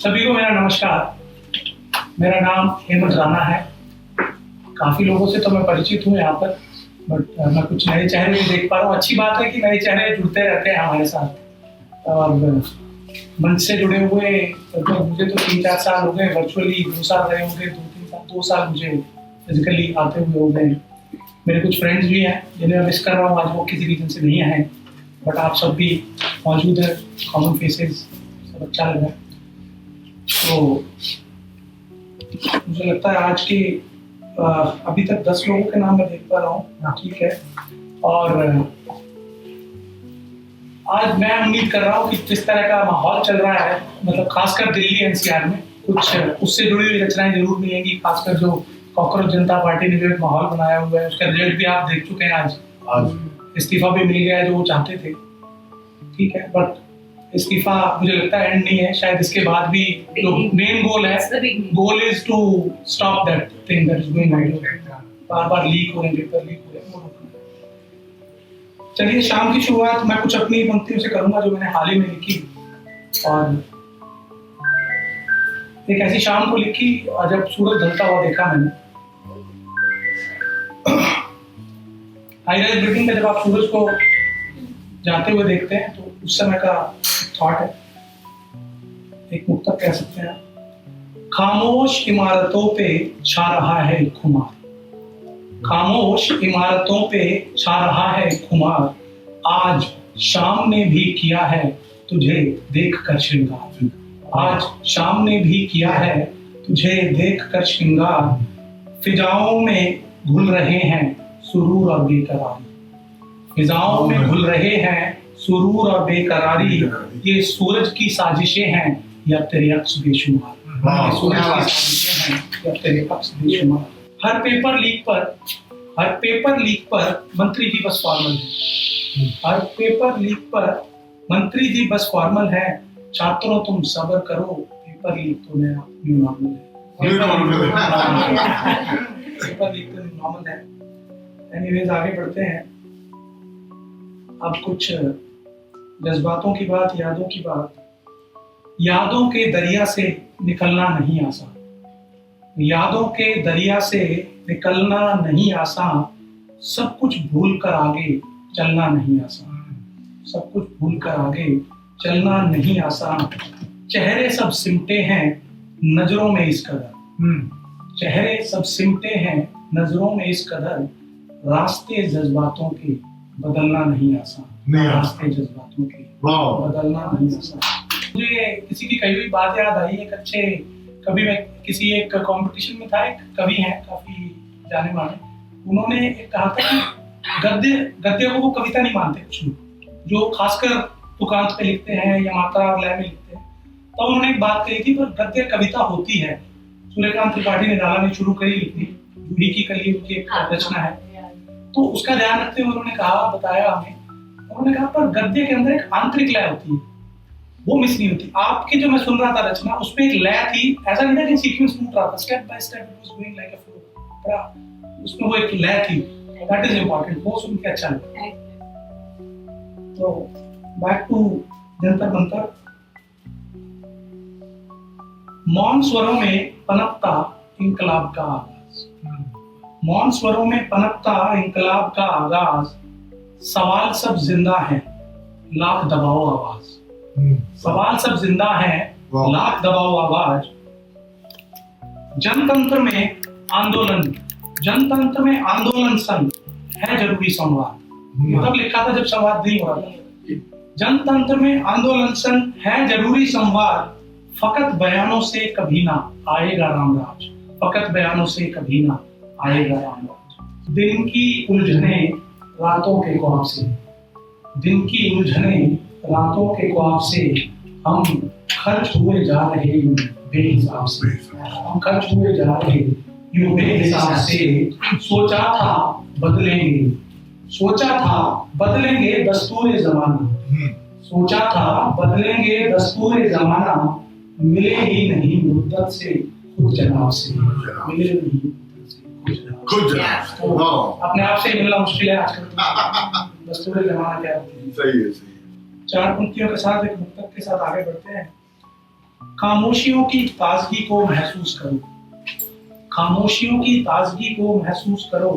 सभी को मेरा नमस्कार। मेरा नाम हेमंत राणा है। काफ़ी लोगों से तो मैं परिचित हूँ यहाँ पर, बट मैं कुछ नए चेहरे भी देख पा रहा हूँ। अच्छी बात है कि नए चेहरे जुड़ते रहते हैं हमारे साथ। और मंच से जुड़े हुए तो मुझे तो 3-4 साल हो गए, वर्चुअली 2 साल रहे होंगे, 2 साल मुझे फिजिकली आते हुए हो गए। मेरे कुछ फ्रेंड्स भी हैं जिन्हें मैं मिस कर रहा हूँ, आज वो किसी रीजन से नहीं आए, बट आप सब भी मौजूद है, कॉमन फेसेस, सब अच्छा लग रहा है। तो मुझे लगता है आज के अभी तक 10 लोगों के नाम मैं देख पा रहा हूँ, ठीक है। और आज मैं उम्मीद कर रहा हूँ कि जिस तरह का माहौल चल रहा है, मतलब खासकर दिल्ली एनसीआर में, कुछ उससे जुड़ी हुई रचनाएं जरूर मिलेंगी। खासकर जो कॉकरोच जनता पार्टी ने जो एक माहौल बनाया हुआ है, उसका रिजल्ट भी आप देख चुके हैं। आज इस्तीफा भी मिल गया है जो वो चाहते थे, ठीक है। बट इस्तीफा मुझे लगता है एंड नहीं है, शायद इसके बाद भी जो मेन गोल है, goal is to stop that thing that is going on. बार-बार लीक हो रहे हैं, पेपर लीक हो रहे हैं। चलिए, शाम की शुरुआत मैं कुछ अपनी पंक्तियों से करूंगा जो मैंने हाल ही में लिखी। और एक ऐसी शाम को लिखी जब सूरज ढलता हुआ देखा मैंने। हाई राइज बिल्डिंग में जब आप सूरज को जाते हुए देखते हैं तो उस समय का थॉट है, एक मुक्तक कह सकते हैं। खामोश इमारतों पे छा रहा है खुमार, खामोश इमारतों पे छा रहा है खुमार, आज शाम ने भी किया है तुझे देख कर श्रृंगार, आज शाम ने भी किया है तुझे देख कर श्रृंगार, फिजाओं में घुल रहे हैं सुरूर और बेकरारी, फिजाओं में घुल रहे हैं सुरूर और बेकरारी, ये सूरज की साजिशें हैं या तेरे अक्स बेशुमार, ये सूरज की साजिशें हैं या तेरे अक्स बेशुमार। हर पेपर लीक पर मंत्री जी बस फॉर्मल है, हर पेपर लीक पर मंत्री जी बस फॉर्मल है, छात्रों तुम सब्र करो, पेपर लीक तो नया न्यू नॉर्मल है, पेपर लीक तो न्यू नॉर्मल है। एनीवेज, आगे बढ़ते हैं। अब कुछ जज्बातों की बात, यादों की बात। यादों के दरिया से निकलना नहीं आसान, यादों के दरिया से निकलना नहीं आसान, सब कुछ भूल कर आगे चलना नहीं आसान, सब कुछ भूल कर आगे चलना नहीं आसान, चेहरे सब सिमटे हैं नजरों में इस कदर, चेहरे सब सिमटे हैं नजरों में इस कदर, रास्ते जज्बातों के बदलना नहीं आसान, रास्ते जज्बातों के बदलना नहीं आसान। मुझे किसी की कही हुई बात याद आई। एक अच्छे कभी मैं किसी एक कंपटीशन में था, एक कवि हैं काफी जाने माने, उन्होंने एक कहा था कि गद्य को वो कविता नहीं मानते कुछ लोग, जो खासकर तुकांत पे लिखते हैं या मात्रा और लय में लिखते हैं। तो उन्होंने एक बात कही थी, पर गद्य कविता होती है। सूर्यकांत त्रिपाठी ने नाला में शुरू करी लिखी, जूही की कली उनकी एक रचना है, तो उसका ध्यान रखते हुए उन्होंने कहा, बताया हमें, उन्होंने कहा पर गद्य के अंदर एक आंतरिक लय होती है, वो मिस नहीं होती। आपकी जो मैं सुन रहा था रचना, उसमें एक लय थी, ऐसा नहीं था कि सीक्वेंस टूट रहा था, step by step it was going like a flow, उसमें वो एक लय थी, दैट इज इंपॉर्टेंट, वो सुन के अच्छा लगा। तो बैक टू जंतर मंतर। मौन स्वरों में पनपता इंकलाब का आगाज, मौन स्वरों में पनपता इंकलाब का आगाज, सवाल सब जिंदा है लाख दबाओ आवाज, सवाल सब जिंदा है लाख दबाओ आवाज, जनतंत्र में आंदोलन संग है जरूरी संवाद, तब लिखा था जब संवाद नहीं हो रहा था। जनतंत्र में आंदोलन संग है जरूरी संवाद, फकत बयानों से कभी ना आएगा रामराज, फकत बयानों से कभी ना आएगा रामराज। दिन की उलझने रातों के ख्वाब से, दिन की उलझने रातों के ख्वाब से, हम खर्च हुए जा रहे यूं बेहिसाब से, हम खर्च हुए जा रहे यूं बेहिसाब से, सोचा था बदलेंगे दस्तूर जमाना, सोचा था बदलेंगे दस्तूर जमाना, मिले ही नहीं मुद्दत से खुद जनाब से, मिले नहीं मुद्दत से खुद जनाब। अपने आप से मिलना मुश्किल है आजकल, दस्तूर जमाना क्या होती है। सही है, सही है। 4 पंक्तियों के साथ एक मुक्तक के साथ आगे बढ़ते हैं। खामोशियों की ताजगी को महसूस करो, खामोशियों की ताजगी को महसूस करो,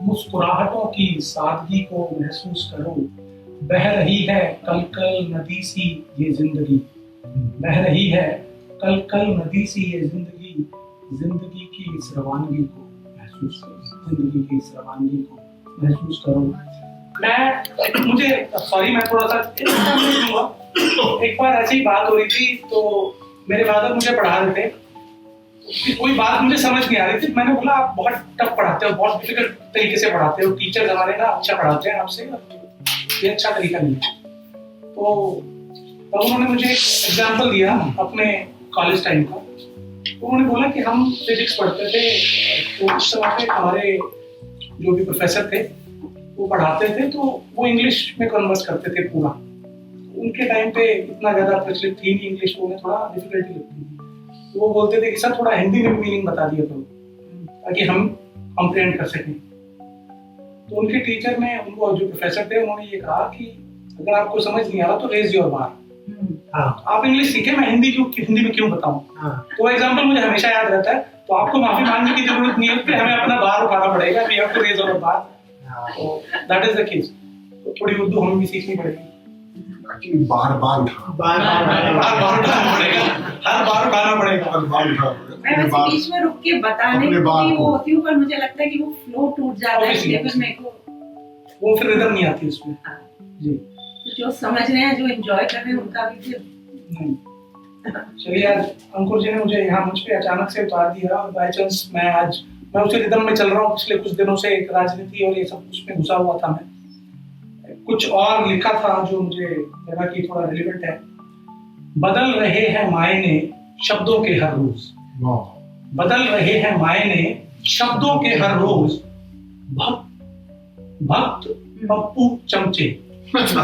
मुस्कुराहटों की सादगी को महसूस करो। बह रही है कल कल नदी सी ये जिंदगी, बह रही है कल कल नदी सी ये जिंदगी, जिंदगी की इस रवानगी को महसूस करो, जिंदगी की इस रवानगी को महसूस करो। मुझे सॉरी, मैं थोड़ा सा एक बार ऐसी बात हो रही थी, तो मेरे फादर मुझे पढ़ा रहे थे, कोई बात मुझे समझ नहीं आ रही थी। मैंने बोला आप बहुत टफ पढ़ाते हो, बहुत डिफिकल्ट तरीके से पढ़ाते हो, टीचर हमारे ना अच्छा पढ़ाते हैं, आपसे ये अच्छा तरीका नहीं है। तो उन्होंने मुझे एक एग्जाम्पल दिया अपने कॉलेज टाइम का। तो उन्होंने बोला कि हम फिजिक्स पढ़ते थे, तो उस समय पे हमारे जो भी प्रोफेसर थे वो पढ़ाते थे, तो वो इंग्लिश में कन्वर्स करते थे पूरा। उनके टाइम पे इतना ज्यादा प्रचलित थी नहीं इंग्लिश, तो उन्हें थोड़ा डिफिकल्टी लगती थी। तो वो बोलते थे कि सर थोड़ा हिंदी में मीनिंग बता दिया करो, ताकि हम कंप्लेंट कर सकें। तो उनके टीचर ने, उनको जो प्रोफेसर थे, उन्होंने ये कहा कि अगर आपको समझ नहीं आ रहा तो रेज योर बार, आप इंग्लिश सीखे, मैं हिंदी में क्यों बताऊं। तो एग्जांपल मुझे हमेशा याद रहता है। तो आपको माफी मांगने की जरूरत नहीं है, हमें अपना बार उठाना पड़ेगा, we have to raise our bar. तो दैट इज द केस। तो थोड़ी उर्दू हमें भी सीखनी पड़ेगी, बार बार उठाना पड़ेगा, हर बार उठाना पड़ेगा। मैं वैसे बीच में रुक के बताने की वो होती हूँ, पर मुझे लगता है कि वो फ्लो टूट जाता है, इसलिए फिर मेरे को वो फिर रिदम नहीं आती उसमें। जी, जो समझ रहे हैं, जो एंजॉय कर रहे हैं, उनका भी फिर नहीं। चलिए, आज अंकुर जी ने मुझे यहाँ मुझ पे अचानक से उतार दिया, और बाय चांस मैं उसी रिदम में चल रहा हूँ पिछले कुछ दिनों से। एक राजनीति और ये सब उसमें घुसा हुआ था। मैं कुछ और लिखा था जो मुझे लगा कि थोड़ा रिलेवेंट है। बदल रहे हैं मायने शब्दों के हर रोज, बदल रहे हैं मायने शब्दों के हर रोज, भक्त पप्पू चमचे, भक्त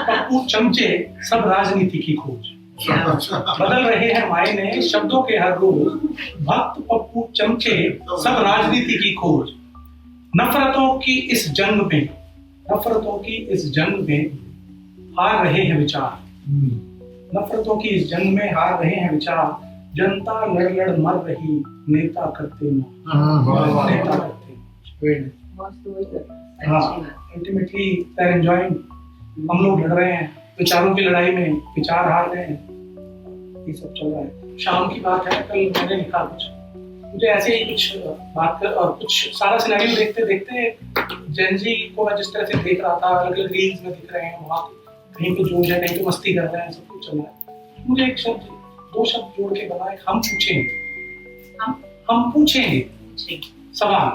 पप्पू चमचे सब राजनीति की खोज। बदल रहे हैं मायने शब्दों के हर रोज, भक्त पप्पू चमचे सब राजनीति की खोज। नफरतों की इस जंग में, नफरतों की इस जंग में हार रहे हैं विचार, नफरतों की इस जंग में हार रहे हैं विचार। जनता लड़ लड़ मर रही, नेता करते ना, नेता करते। Ultimately they are enjoying. हम लोग लड़ रहे हैं विचारों की लड़ाई में, विचार हार रहे हैं, ये सब चल रहा है। शाम की बात है, कल मैंने लिखा कुछ, मुझे ऐसे ही कुछ बात कर, और कुछ सारा सिनेरियो देखते देखते जेनजी को मैं जिस तरह से देख रहा था, अलग अलग रील्स में दिख रहे हैं, वहाँ कहीं पे जोश है, कहीं पे मस्ती कर रहे हैं, सब कुछ चल रहा है। मुझे एक शब्द, दो शब्द जोड़ के बनाए, हम पूछेंगे, हम पूछेंगे सवाल,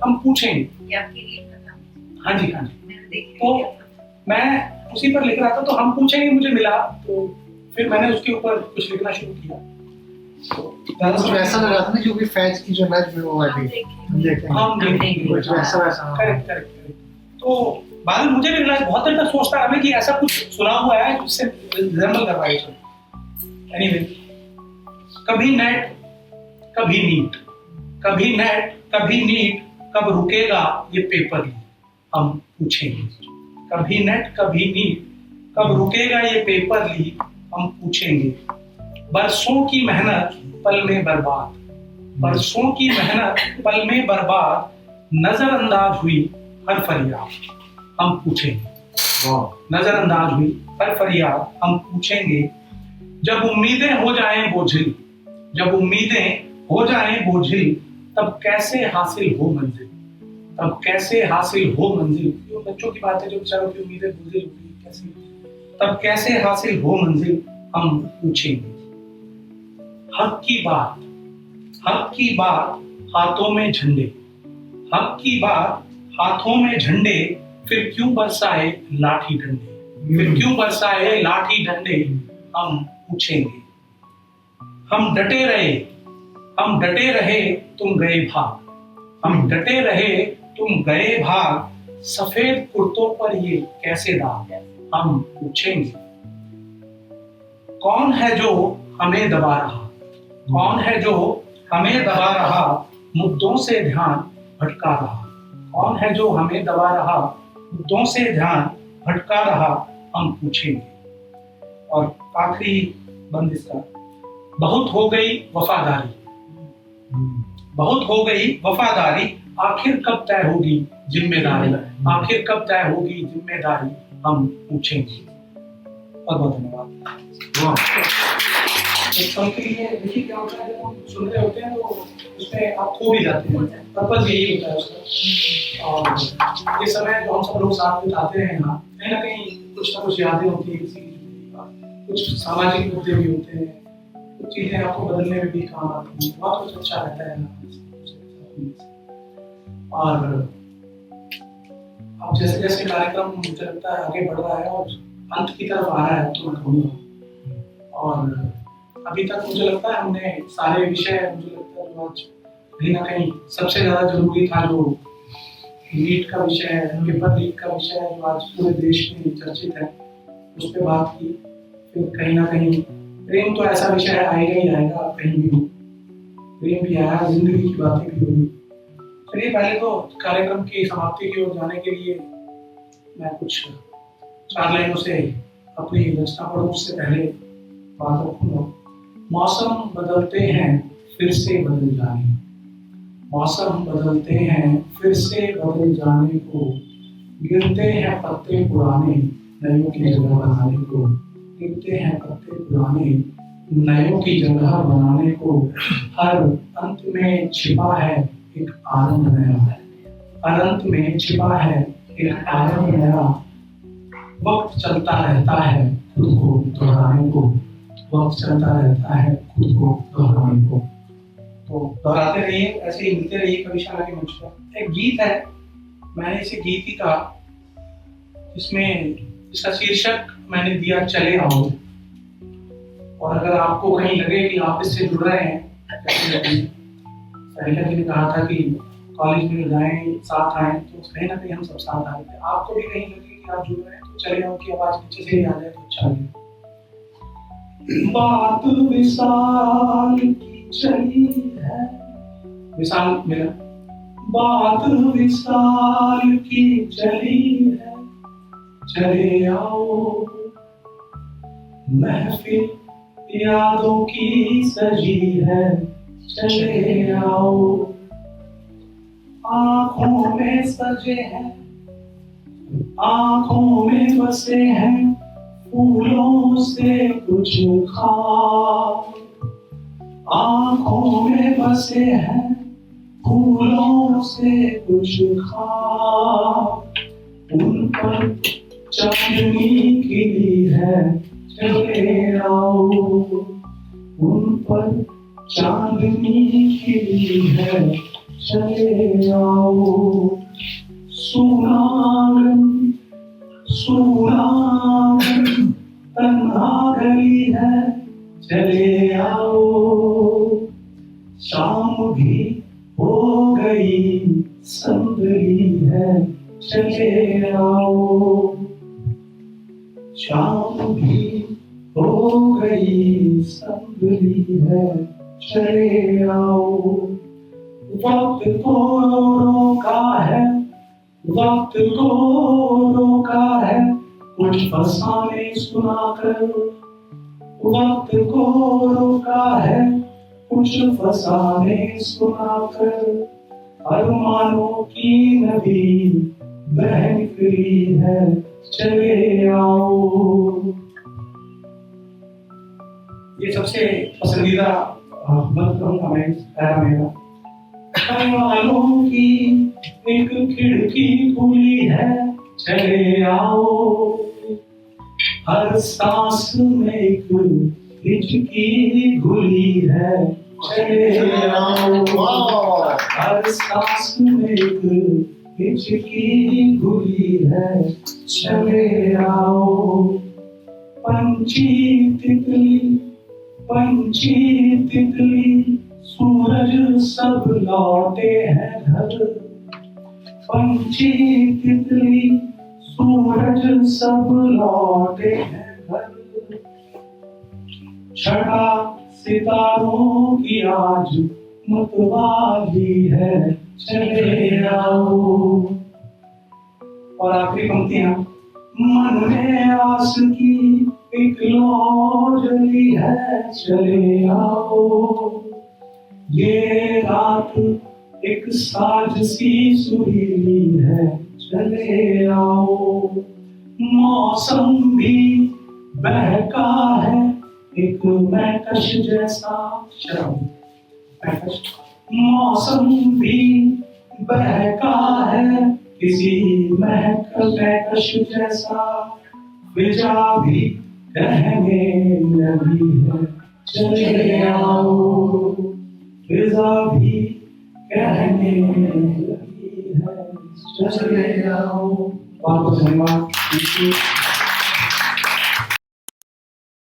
हम पूछेंगे। हाँ जी, हाँ जी। तो मैं उसी पर लिख रहा था, तो हम पूछेंगे मुझे मिला, तो फिर मैंने उसके ऊपर कुछ लिखना शुरू किया। तो ऐसा लग रहा था ना, जो भी फैज की जो मैच में वो अभी हम देखेंगे वैसा। करेक्ट। तो बाद में मुझे भी लगा, बहुत देर तक सोचता रहा मैं कि ऐसा कुछ सुना हुआ है जिससे रिजेंबल कर रहा है। एनीवे, कभी नेट कभी नीट, कभी नेट कभी नीट, कब रुकेगा ये पेपर लीक, हम पूछेंगे। कभी नेट कभी नीट, कब रुकेगा ये पेपर लीक, हम पूछेंगे। बरसों की मेहनत पल में बर्बाद, बरसों की मेहनत पल में बर्बाद, नजरअंदाज हुई हर फरियाद, हम पूछेंगे। नजरअंदाज हुई हर फरियाद, हम पूछेंगे। जब उम्मीदें हो जाएं बोझिल, जब उम्मीदें हो जाएं बोझिल, तब कैसे हासिल हो मंजिल, तब कैसे हासिल हो मंजिल। जो बच्चों की बात है, जो बेचारों की उम्मीदें बोझिल होगी, कैसे, तब कैसे हासिल हो मंजिल, हम पूछेंगे। हक की बात, हक की बात हाथों में झंडे, हक की बात हाथों में झंडे, फिर क्यों बरसाए लाठी डंडे, फिर क्यों बरसाए लाठी डंडे, हम पूछेंगे। हम डटे रहे, हम डटे रहे तुम गए भाग, हम डटे रहे तुम गए भाग, सफेद कुर्तों पर ये कैसे दाग, हम पूछेंगे। कौन है जो हमें दबा रहा, कौन है जो हमें दबा रहा, मुद्दों से ध्यान भटका रहा, कौन है जो हमें दबा रहा, मुद्दों से ध्यान भटका रहा, हम पूछेंगे। और आखिरी बंद इसका, बहुत हो गई वफादारी, बहुत हो गई वफादारी, आखिर कब तय होगी जिम्मेदारी, आखिर कब तय होगी जिम्मेदारी, हम पूछेंगे। बहुत बहुत धन्यवाद। एक पल के लिए देखिए क्या होता है, जब हम सुन रहे होते हैं तो उसमें आप खो भी जाते हैं, पर्पज यही होता है उसका। और ये समय जो हम सब लोग साथ बिताते हैं यहाँ, कहीं ना कहीं कुछ ना कुछ यादें होती हैं, किसी कुछ सामाजिक मुद्दे भी होते हैं, कुछ चीजें आपको बदलने में भी काम आती हैं, बहुत कुछ अच्छा रहता है ना। और अब जैसे जैसे कार्यक्रम मुझे लगता है आगे बढ़ रहा है और अंत की तरफ आ रहा है, तो मैं कहूँगा, और अभी तक मुझे लगता है हमने सारे विषय, मुझे लगता है जो आज कहीं ना कहीं सबसे ज्यादा जरूरी था, जो नीट का विषय है, पेपर लीक का विषय है, जो आज पूरे देश में चर्चित है, उस पर बात की। फिर कहीं ना कहीं प्रेम तो ऐसा विषय है, आएगा ही आएगा, कहीं भी हो प्रेम भी आया, जिंदगी की बातें भी होगी। चलिए पहले तो कार्यक्रम की समाप्ति की ओर जाने के लिए मैं कुछ 4 लाइनों से अपनी रचना पढ़ूं, उससे पहले बात रखूंगा। मौसम बदलते हैं फिर से बदल जाने, मौसम बदलते हैं फिर से बदल जाने को, गिरते हैं पत्ते पुराने नयों की जगह बनाने को, गिरते हैं पत्ते पुराने नयों की जगह बनाने को, हर अंत में छिपा है एक आनंद नया, हर अंत में छिपा है एक आनंद नया, वक्त चलता रहता है खुद को दोहराने को, वक्त चलता रहता है खुद को दोहराने को। तो दोहराते रहिए, ऐसे ही मिलते रहिए कभी शाला के मंच पर। एक गीत है, मैंने इसे गीत ही कहा, इसमें इसका शीर्षक मैंने दिया चले आओ। और अगर आपको कहीं लगे कि आप इससे जुड़ रहे हैं, सारिका जी ने कहा था कि कॉलेज में जाएं साथ आए, तो कहीं ना कहीं हम सब साथ आए थे। आपको भी कहीं लगे कि आप जुड़ रहे हैं तो चले आओ की आवाज नीचे से ही आ जाए तो अच्छा लगे। बात विशाल की चली है, विशाल मेरा, बात विशाल की चली है, चले आओ महफिल यादों की सजी है, चले आओ आँखों में सजे हैं, आँखों में बसे हैं फूलों से कुछ खास, आँखों में बसे हैं फूलों से कुछ खास, उन पर चांदनी खिली है, चले आओ उन पर चांदनी खिली है, चले आओ सुनांगन सुनांगन तन्हा गली है, चले आओ शाम भी हो गई संदली है, चले आओ शाम भी हो गई संदली है, चले आओ वक्त को रोका है, वक्त को रोका है कुछ फसाने सुनाकर, वक्त को रोका है कुछ फसाने सुनाकर, अरमानों की नदी बह निकली है, चले आओ। ये सबसे पसंदीदा बंद करूंगा मैं मेरा। वालों की एक खिड़की खुली है, चले आओ हर सांस में एक हिचकी घुली है, चले आओ हर सांस में एक हिचकी घुली है, चले आओ पंछी तितली सूरज सब लौटे हैं घर, पंछी तितली सूरज सब लौटे हैं घर, छटा सितारों की आज मतवाली है, चले आओ। और आखिरी पंक्तियां, मन में आस की एक लौंजली है चले आओ, ये रात एक साज सी सुरीली है चले आओ। मौसम भी बहका है एक महकश जैसा, मौसम भी बहका है किसी महकश जैसा, फिजा भी कहने लगी है चले आओ, फिजा भी कहने लगी है चले आओ। बहुत बहुत धन्यवाद।